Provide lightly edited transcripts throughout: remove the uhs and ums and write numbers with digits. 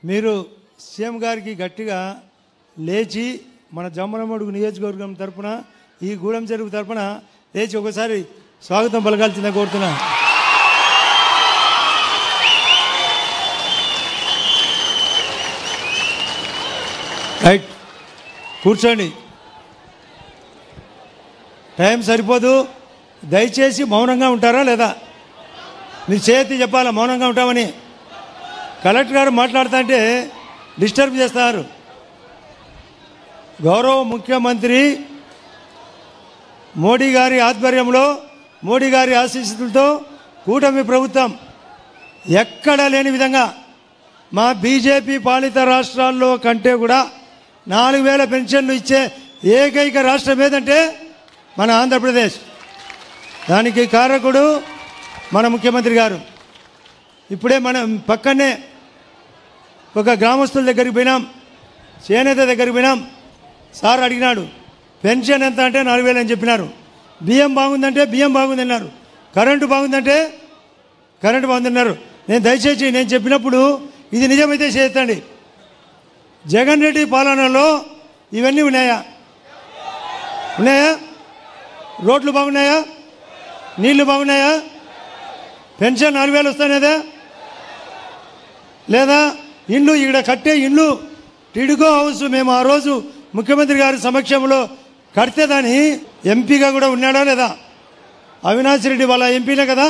మీరు సీఎం గారికి గట్టిగా లేచి మన జమ్మలమడుగు నియోజకవర్గం తరపున ఈ గూడెం చెరువు తరపున లేచి ఒకసారి స్వాగతం పలకాల్సిందే కోరుతున్నా. రైట్, కూర్చోండి. టైం సరిపోదు, దయచేసి మౌనంగా ఉంటారా లేదా? మీరు చేతి చెప్పాలా మౌనంగా ఉంటామని. కలెక్టర్ గారు మాట్లాడుతూ అంటే డిస్టర్బ్ చేస్తారు. గౌరవ ముఖ్యమంత్రి మోడీ గారి ఆధ్వర్యంలో, మోడీ గారి ఆశీస్సులతో కూటమి ప్రభుత్వం ఎక్కడా లేని విధంగా మా బీజేపీ పాలిత రాష్ట్రాల్లో కంటే కూడా 4000 పెన్షన్లు ఇచ్చే ఏకైక రాష్ట్రం ఏదంటే మన ఆంధ్రప్రదేశ్. దానికి కారకుడు మన ముఖ్యమంత్రి గారు. ఇప్పుడే మనం పక్కనే ఒక గ్రామస్తుల దగ్గరికి పోయినాం, చేనేత దగ్గరికి పోయినాం. సార్ అడిగినాడు పెన్షన్ ఎంత అంటే 4000 అని చెప్పినారు. బియ్యం బాగుందంటే బియ్యం బాగుందన్నారు. కరెంటు బాగుందంటే కరెంటు బాగుందన్నారు. దయచేసి నేను చెప్పినప్పుడు ఇది నిజమైతే చేయండి. జగన్ రెడ్డి పాలనలో ఇవన్నీ ఉన్నాయా? ఉన్నాయా? రోడ్లు బాగున్నాయా? నీళ్లు బాగున్నాయా? పెన్షన్ 4000 వస్తానేదా లేదా? ఇండ్లు ఇక్కడ కట్టే ఇండ్లు టిడ్కో హౌస్ మేము ఆ రోజు ముఖ్యమంత్రి గారి సమక్షంలో కడితే దాని ఎంపీగా కూడా ఉన్నాడా లేదా? అవినాష్ రెడ్డి వాళ్ళ ఎంపీనే కదా.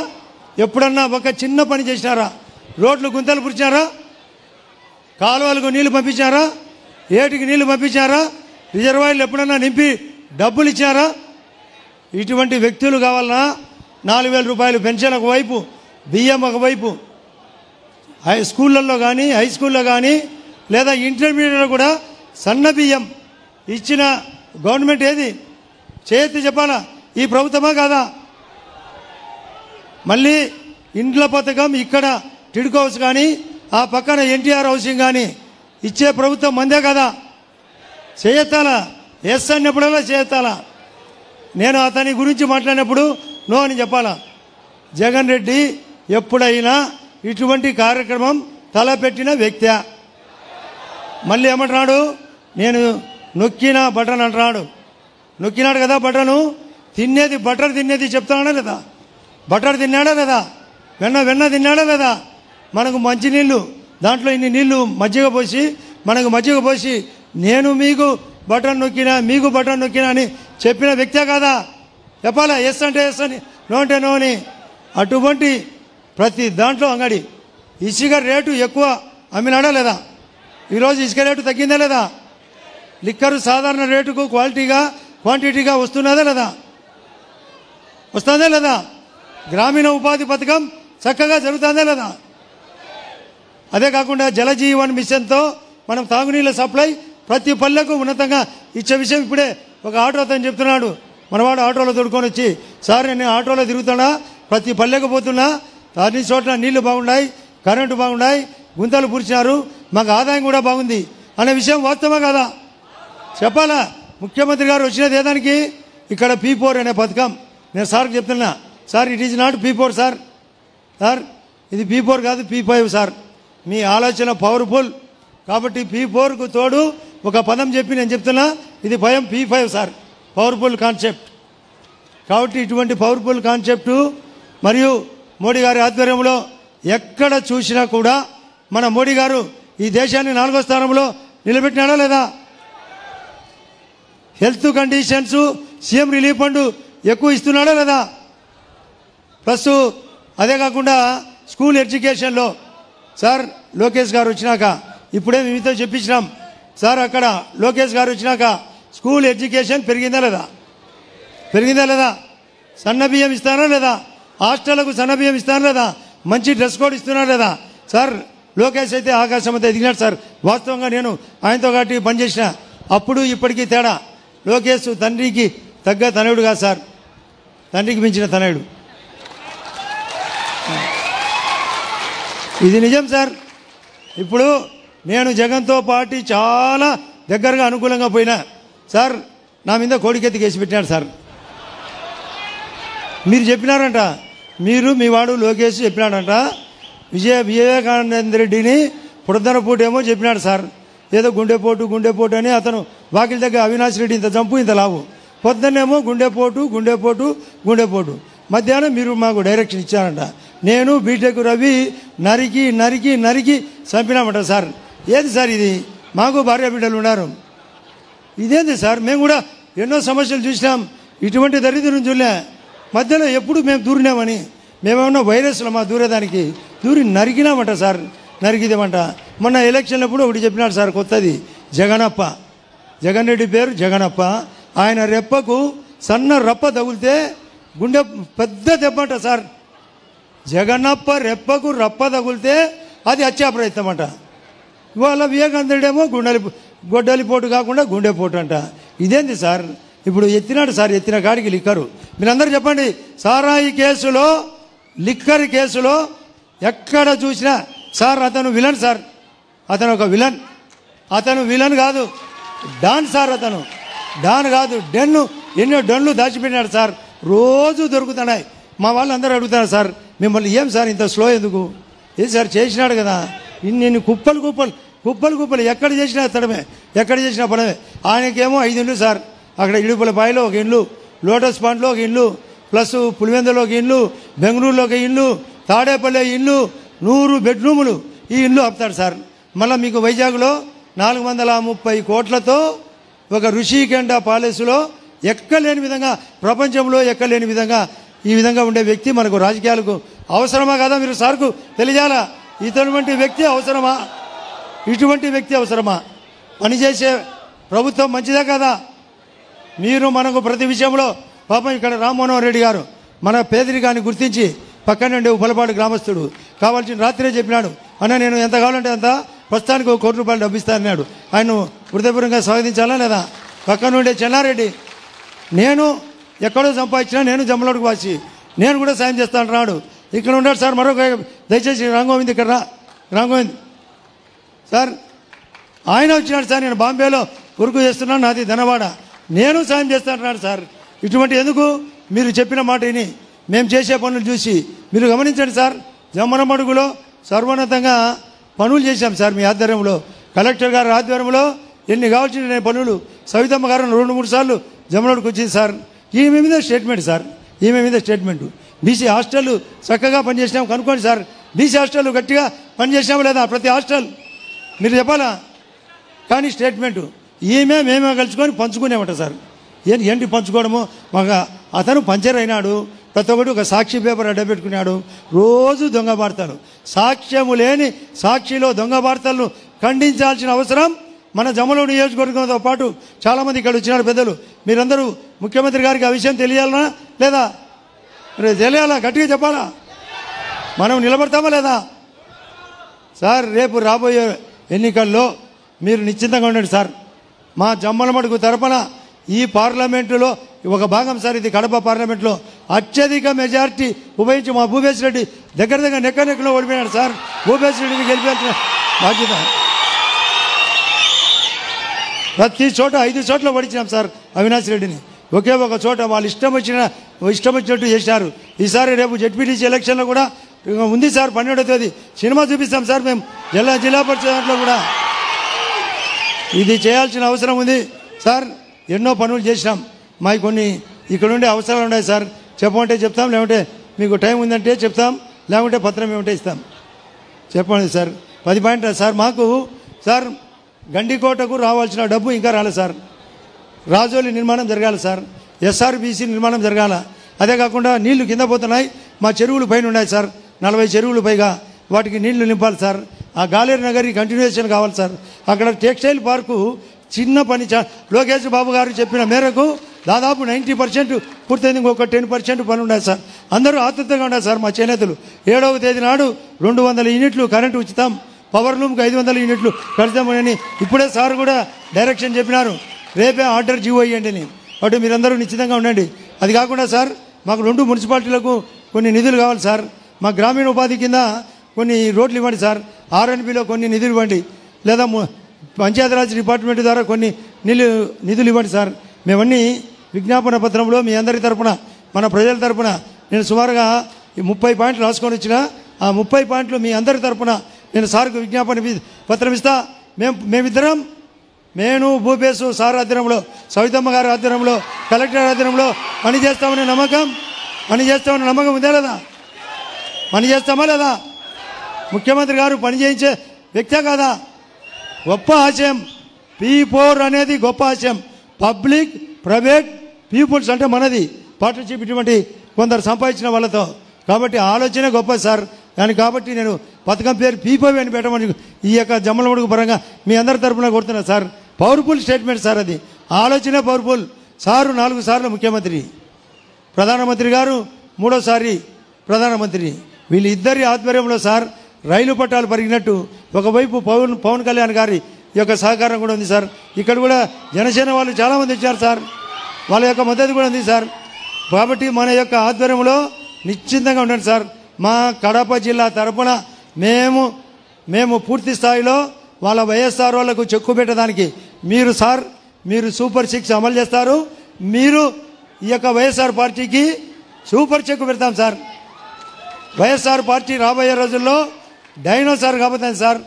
ఎప్పుడన్నా ఒక చిన్న పని చేసినారా? రోడ్లు గుంతలు పురిచారా? కాలువలకు నీళ్లు పంపించారా? ఏటికి నీళ్లు పంపించారా? రిజర్వాయర్లు ఎప్పుడన్నా నింపి డబ్బులు ఇచ్చారా? ఇటువంటి వ్యక్తులు కావాలన్నా 4000 రూపాయలు పెన్షన్ ఒకవైపు, బియ్యం ఒకవైపు, స్కూళ్ళల్లో కానీ హై స్కూల్లో కానీ లేదా ఇంటర్మీడియట్లో కూడా సన్న బియ్యం ఇచ్చిన గవర్నమెంట్ ఏది? చేతి చెప్పాలా? ఈ ప్రభుత్వమా కాదా? మళ్ళీ ఇండ్ల పథకం ఇక్కడ టిడ్కో హౌస్ కానీ ఆ పక్కన ఎన్టీఆర్ హౌసింగ్ కానీ ఇచ్చే ప్రభుత్వం మందే కదా. చేయెత్తాలా? ఎస్ అన్నప్పుడల్లా చేయెత్తాలా. నేను అతని గురించి మాట్లాడినప్పుడు నో అని చెప్పాలా. జగన్ రెడ్డి ఎప్పుడైనా ఇటువంటి కార్యక్రమం తలపెట్టిన వ్యక్తి. మళ్ళీ ఏమంటున్నాడు? నేను నొక్కిన బటన్ అంటున్నాడు. నొక్కినాడు కదా బటను. తినేది బటర్ తినేది చెప్తాడా లేదా? బటర్ తిన్నాడా లేదా? వెన్న తిన్నాడా లేదా? మనకు మంచినీళ్ళు దాంట్లో ఇన్ని నీళ్లు మజ్జిగ పోసి మనకు మజ్జిగ పోసి నేను మీకు బటన్ నొక్కినా మీకు బటన్ నొక్కినా అని చెప్పిన వ్యక్తే కాదా? చెప్పాలా? ఎస్ అంటే ఎస్ అని, నో అంటే నో అని. అటువంటి ప్రతి దాంట్లో అంగడి ఇసుక రేటు ఎక్కువ అమ్మినాడా లేదా? ఈరోజు ఇసుక రేటు తగ్గిందా లేదా? లిక్కరు సాధారణ రేటుకు క్వాంటిటీగా వస్తున్నదా లేదా? వస్తుందా లేదా? గ్రామీణ ఉపాధి పథకం చక్కగా జరుగుతుందా లేదా? అదే కాకుండా జలజీవన్ మిషన్తో మనం తాగునీళ్ళ సప్లై ప్రతి పల్లెకు ఉన్నతంగా ఇచ్చే విషయం ఇప్పుడే ఒక ఆటో అతను చెప్తున్నాడు. మనవాడు ఆటోలో తోడుకొని వచ్చి, సార్ నేను ఆటోలో తిరుగుతున్నా, ప్రతి పల్లెకు పోతున్నా, అన్ని చోట్ల నీళ్లు బాగున్నాయి, కరెంటు బాగున్నాయి, గుంతలు పూడ్చినారు, మాకు ఆదాయం కూడా బాగుంది అనే విషయం వాస్తవమా కాదా? చెప్పాలా? ముఖ్యమంత్రి గారు వచ్చినది ఏదానికి? ఇక్కడ P4 అనే పథకం. నేను సార్కి చెప్తున్నా, sir it is not P4 sir. ఇది P4 కాదు, P5 సార్. మీ ఆలోచన పవర్ఫుల్ కాబట్టి P4కు తోడు ఒక పదం చెప్పి నేను చెప్తున్నా, ఇది భయం P5 సార్. Powerful concept. కాబట్టి ఇటువంటి పవర్ఫుల్ కాన్సెప్టు మరియు మోడీ గారి ఆధ్వర్యంలో ఎక్కడ చూసినా కూడా మన మోడీ గారు ఈ దేశాన్ని 4వ స్థానంలో నిలబెట్టినాడా లేదా? Health conditions CM relief fund ఎక్కువ ఇస్తున్నాడా లేదా? ప్లస్ అదే కాకుండా స్కూల్ ఎడ్యుకేషన్లో సార్ లోకేష్ గారు వచ్చినాక ఇప్పుడే మీతో చెప్పించినాం సార్, అక్కడ లోకేష్ గారు వచ్చినాక స్కూల్ ఎడ్యుకేషన్ పెరిగిందా లేదా? పెరిగిందా లేదా? సన్న బియ్యం ఇస్తారా లేదా? హాస్టళ్లకు సన్న బియ్యం ఇస్తారా లేదా? మంచి డ్రెస్ కోడ్ ఇస్తున్నారా లేదా? సార్ లోకేష్ అయితే ఆకాశం అంతా ఎదిగినాడు సార్. వాస్తవంగా నేను ఆయనతో కాబట్టి పనిచేసిన అప్పుడు ఇప్పటికీ తేడా. లోకేష్ తండ్రికి తగ్గ తనయుడు కాదు సార్, తండ్రికి మించిన తనయుడు. ఇది నిజం సార్. ఇప్పుడు నేను జగన్తో పార్టీ చాలా దగ్గరగా అనుకూలంగా పోయినా సార్, నా మీద కోడికెత్తి కేసు పెట్టినాడు సార్. మీరు చెప్పినారంట, మీరు మీ వాడు లోకేష్ చెప్పినాడంట వివేకానంద రెడ్డిని పొద్దున పూట ఏమో చెప్పినాడు సార్, ఏదో గుండెపోటు అని అతను వాకిలి దగ్గర అవినాష్ రెడ్డి ఇంత చంపు ఇంత లావు, పొద్దున్నేమో గుండెపోటు. మధ్యాహ్నం మీరు మాకు డైరెక్షన్ ఇచ్చారంట. నేను బీటెక్ రవి నరికి చంపినామంట సార్. ఏది సార్ ఇది? మాకు భార్య బిడ్డలు ఉన్నారు, ఇదేంది సార్? మేము కూడా ఎన్నో సమస్యలు చూసినాం, ఇటువంటి దరిద్రం చూడలే. మధ్యలో ఎప్పుడు మేము దూరినామని, మేమేమన్నా వైరస్లో మా దూరేదానికి దూరి నరికినామంట సార్, నరికిదేమంట. మొన్న ఎలక్షన్లప్పుడు ఒకటి చెప్పినాడు సార్ కొత్తది, జగనప్ప, జగన్ రెడ్డి పేరు జగనప్ప. ఆయన రెప్పకు సన్న రప్ప తగిలితే గుండె పెద్ద దెబ్బంట సార్. జగనప్ప రెప్పకు రప్ప తగిలితే అది హత్యా ప్రయత్నం అంట. ఇవాళ వివేకానందుడేమో గొడ్డలిపోటు కాకుండా గుండెపోటు అంట. ఇదేంది సార్? ఇప్పుడు ఎత్తినాడు సార్, ఎత్తిన కాడికి లిక్కరు. మీరందరూ చెప్పండి, సారాయి కేసులో లిక్కర్ కేసులో ఎక్కడ చూసినా సార్ అతను విలన్ సార్, అతను ఒక విలన్. అతను విలన్ కాదు, డాన్ సార్. అతను డాన్ కాదు, డెన్ను. ఎన్నో డన్లు దాచిపెట్టినాడు సార్, రోజు దొరుకుతున్నాయి. మా వాళ్ళు అందరూ అడుగుతున్నారు సార్, మిమ్మల్ని ఏం సార్ ఇంత స్లో ఎందుకు? ఏది సార్ చేసినాడు కదా, ఇన్ని కుప్పలు ఎక్కడ చేసినా ఎత్తడమే, ఎక్కడ చేసినా పడమే. ఆయనకేమో 5 ఇళ్ళు సార్, అక్కడ ఇడుపులపాయలో ఒక ఇల్లు, లోటస్ పాండ్లో ఒక ఇల్లు, ప్లస్ పులివెందులో ఒక ఇల్లు, బెంగళూరులో ఒక ఇల్లు, తాడేపల్లి ఇల్లు, 100 బెడ్రూములు ఈ ఇల్లు ఆపుతాడు సార్. మళ్ళీ మీకు వైజాగ్లో 430 కోట్లతో ఒక ఋషికొండ ప్యాలెస్లో ఎక్కలేని విధంగా, ప్రపంచంలో ఎక్కలేని విధంగా ఈ విధంగా ఉండే వ్యక్తి మనకు రాజకీయాలకు అవసరమా కదా? మీరు సార్కు తెలియాలా, ఇటువంటి వ్యక్తి అవసరమా, ఇటువంటి వ్యక్తి అవసరమా? పనిచేసే ప్రభుత్వం మంచిదే కదా? మీరు మనకు ప్రతి విషయంలో పాపం ఇక్కడ రామ్మోహన్ రెడ్డి గారు మన పేదరికాన్ని గుర్తించి పక్కనుండే ఉప్పలపాడు గ్రామస్తుడు కావాల్సిన రాత్రే చెప్పినాడు, అన్న నేను ఎంత కావాలంటే అంత, ప్రస్తుతానికి 1 కోటి రూపాయలు డబ్బిస్తా అన్నాడు. ఆయన హృదయపూర్వకంగా స్వాగతించాలా లేదా? పక్కనుండే చెన్నారెడ్డి, నేను ఎక్కడో సంపాదించినా నేను జమ్మలోడికి వాసి, నేను కూడా సాయం చేస్తా అంటున్నాడు. ఇక్కడ ఉన్నాడు సార్ మరొక, దయచేసి రాంగోవింద్ ఇక్కడ రాంగోవింద్ సార్, ఆయన వచ్చినాడు సార్, నేను బాంబేలో వర్క్ చేస్తున్నాను, నాది ధనవాడ, నేను సాయం చేస్తా అంటున్నాడు సార్. ఇటువంటి ఎందుకు? మీరు చెప్పిన మాట విని మేము చేసే పనులు చూసి మీరు గమనించండి సార్. జమ్మనమడుగులో సర్వోన్నతంగా పనులు చేశాం సార్ మీ ఆధ్వర్యంలో, కలెక్టర్ గారి ఆధ్వర్యంలో ఎన్ని కావాల్సిన పనులు. సవితమ్మ గారు 2-3 సార్లు జమ్మనోడికి వచ్చింది సార్. ఈమె మీద స్టేట్మెంట్ సార్, ఈమె మీద స్టేట్మెంటు. బీసీ హాస్టల్ చక్కగా పనిచేసినాం కనుక్కోండి సార్, బీసీ హాస్టల్ గట్టిగా పనిచేసినాము లేదా? ప్రతి హాస్టల్ మీరు చెప్పాలా? కానీ స్టేట్మెంటు మేమే కలుసుకొని పంచుకునేమంట సార్. ఏంటి పంచుకోవడము? అతను పంచర్ అయినాడు, ప్రతి ఒక్కటి ఒక సాక్షి పేపర్ అడ్డపెట్టుకున్నాడు, రోజు దొంగ వార్తలు, సాక్ష్యము లేని సాక్షిలో దొంగ వార్తలను ఖండించాల్సిన అవసరం మన జమ్మలమడుగు నియోజకవర్గంతో పాటు చాలామంది ఇక్కడ వచ్చినారు పెద్దలు. మీరందరూ ముఖ్యమంత్రి గారికి ఆ విషయం తెలియాలనా లేదా? తెలియాలా? గట్టిగా చెప్పాలా? మనం నిలబడతామా లేదా సార్? రేపు రాబోయే ఎన్నికల్లో మీరు నిశ్చింతంగా ఉండండి సార్. మా జమ్మలమడుగు తరపున ఈ పార్లమెంటులో ఒక భాగం సార్, ఇది కడప పార్లమెంట్లో అత్యధిక మెజార్టీ ఉపయోగించి మా భూపేశ్ రెడ్డి దగ్గర నెక్కలో ఓడిపోయినాడు సార్. భూపేశ్ రెడ్డిని గెలిపించిన బాధ్యత ప్రతి చోట 5 చోట్ల ఓడించినాం సార్ అవినాష్ రెడ్డిని. ఒకే ఒక చోట వాళ్ళు ఇష్టం వచ్చినట్టు చేశారు. ఈసారి రేపు జెడ్పీటీసీ ఎలక్షన్లో కూడా ఉంది సార్, 12వ తేదీ సినిమా చూపిస్తాం సార్ మేము జిల్లా పరిషత్ దాంట్లో కూడా. ఇది చేయాల్సిన అవసరం ఉంది సార్. ఎన్నో పనులు చేసినాం, మాకు కొన్ని ఇక్కడ ఉండే అవసరాలు ఉన్నాయి సార్. చెప్పమంటే చెప్తాం, లేకుంటే మీకు టైం ఉందంటే చెప్తాం, లేకుంటే పత్రం ఏమంటే ఇస్తాం. చెప్పండి సార్. 10 పాయింట్లు సార్. మాకు సార్ గండికోటకు రావాల్సిన డబ్బు ఇంకా రాలేదు సార్. రాజోలి నిర్మాణం జరగాలి సార్, ఎస్ఆర్బీసీ నిర్మాణం జరగాల. అదే కాకుండా నీళ్లు కింద పోతున్నాయి, మా చెరువులు పైన ఉన్నాయి సార్, 40 చెరువులు పైగా, వాటికి నీళ్లు నింపాలి సార్. ఆ గాలేరు నగరి కంటిన్యూషన్ కావాలి సార్. అక్కడ టెక్స్టైల్ పార్కు చిన్న పని లోకేష్ బాబు గారు చెప్పిన మేరకు దాదాపు 90% పూర్తయింది, ఇంకొక 10% పని ఉన్నాయి సార్. అందరూ ఆతృతగా ఉన్నారు సార్ మా చేనేతలు. 7వ తేదీ నాడు 200 యూనిట్లు కరెంటు ఉచితం, పవర్ లూమ్కి 500 యూనిట్లు కడతామని ఇప్పుడే సార్ కూడా డైరెక్షన్ చెప్పినారు. రేపే ఆర్డర్ జీవో ఇవ్వండి అని. అటు మీరందరూ నిశ్చితంగా ఉండండి. అది కాకుండా సార్ మాకు 2 మున్సిపాలిటీలకు కొన్ని నిధులు కావాలి సార్. మా గ్రామీణ ఉపాధి కింద కొన్ని రోడ్లు ఇవ్వండి సార్, ఆర్ఎన్బిలో కొన్ని నిధులు ఇవ్వండి, లేదా పంచాయతీరాజ్ డిపార్ట్మెంట్ ద్వారా కొన్ని నిధులు ఇవ్వండి సార్. మేమన్నీ విజ్ఞాపన పత్రంలో మీ అందరి తరపున, మన ప్రజల తరపున నేను సుమారుగా 30 పాయింట్లు రాసుకొని వచ్చిన, ఆ 30 పాయింట్లు మీ అందరి తరపున నేను సార్కు విజ్ఞాపన పత్రం ఇస్తా. మేమిద్దరం నేను భూపేశు సార్ ఆధ్వర్యంలో, సవితమ్మ గారి ఆధ్వర్యంలో, కలెక్టర్ ఆధ్వర్యంలో పని చేస్తామనే నమ్మకం ఉందా లేదా? పని చేస్తామా లేదా? ముఖ్యమంత్రి గారు పని చేయించే వ్యక్తే కాదా? గొప్ప ఆశయం P4 అనేది గొప్ప ఆశయం. పబ్లిక్ ప్రైవేట్ పీపుల్స్ అంటే మనది పార్ట్నర్షిప్, ఇటువంటి కొందరు సంపాదించిన వాళ్ళతో. కాబట్టి ఆలోచనే గొప్ప సార్. కాబట్టి నేను పథకం పేరు P5 అని పెట్టమని ఈ యొక్క జమ్మలమడుగు పరంగా మీ అందరి తరఫున కోరుతున్నా సార్. Powerful statement sir. అది ఆలోచనే పవర్ఫుల్. సారు 4 సార్లు ముఖ్యమంత్రి, ప్రధానమంత్రి గారు 3వసారి ప్రధానమంత్రి. వీళ్ళిద్దరి ఆధ్వర్యంలో సార్ రైలు పట్టాలు పరిగినట్టు ఒకవైపు పవన్ కళ్యాణ్ గారి యొక్క సహకారం కూడా ఉంది సార్. ఇక్కడ కూడా జనసేన వాళ్ళు చాలామంది వచ్చారు సార్, వాళ్ళ యొక్క మద్దతు కూడా ఉంది సార్. కాబట్టి మన యొక్క ఆధ్వర్యంలో నిశ్చింతంగా ఉండండి సార్. మా కడప జిల్లా తరపున మేము పూర్తి స్థాయిలో వాళ్ళ వైఎస్ఆర్ వాళ్లకు చెక్కు పెట్టడానికి మీరు సూపర్ 6 అమలు చేస్తారు. మీరు ఈ యొక్క వైఎస్ఆర్ పార్టీకి సూపర్ చెక్కు పెడతాం సార్. వైఎస్ఆర్ పార్టీ రాబోయే రోజుల్లో డైనోసార్ కాబోతుంది సార్.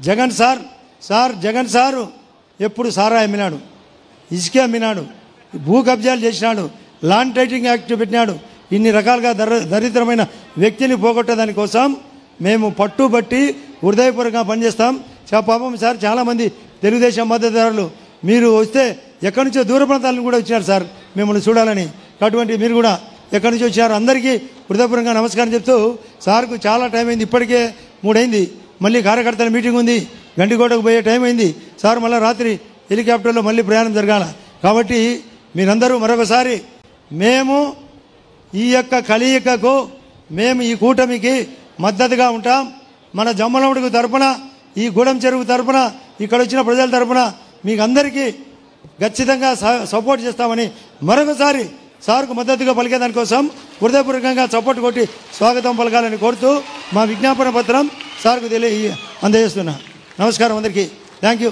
జగన్ సారు ఎప్పుడు సారా అమ్మినాడు, ఇసుక అమ్మినాడు, భూ కబ్జాలు చేసినాడు, ల్యాండ్ టైటింగ్ యాక్ట్ పెట్టినాడు. ఇన్ని రకాలుగా దరిద్రమైన వ్యక్తిని పోగొట్టేదాని కోసం మేము పట్టుబట్టి హృదయపూర్వకంగా పనిచేస్తాం. పాపం సార్ చాలామంది తెలుగుదేశం మద్దతుదారులు మీరు వస్తే ఎక్కడి నుంచో దూర ప్రాంతాలను కూడా వచ్చినారు సార్ మిమ్మల్ని చూడాలని. అటువంటి మీరు కూడా ఎక్కడి నుంచి వచ్చారు అందరికీ హృదయపూర్వకంగా నమస్కారం చెప్తూ, సార్కు చాలా టైం అయింది, ఇప్పటికే 3 అయింది. మళ్ళీ కార్యకర్తల మీటింగ్ ఉంది, గండికోటకు పోయే టైం అయింది సార్. మళ్ళీ రాత్రి హెలికాప్టర్లో మళ్ళీ ప్రయాణం జరగాల. కాబట్టి మీరందరూ మరొకసారి మేము ఈ యొక్క కలయికకు, మేము ఈ కూటమికి మద్దతుగా ఉంటాం. మన జమ్మలమడుగు తరపున, ఈ గూడెం చెరువు తరపున, ఇక్కడ వచ్చిన ప్రజల తరపున మీకు అందరికీ ఖచ్చితంగా సపోర్ట్ చేస్తామని మరొకసారి సార్కు మద్దతుగా పలికేదానికోసం హృదయపూర్వకంగా చప్పట్లు కొట్టి స్వాగతం పలకాలని కోరుతూ మా విజ్ఞాపన పత్రం సార్కు అందజేస్తున్నా. నమస్కారం అందరికీ. Thank you.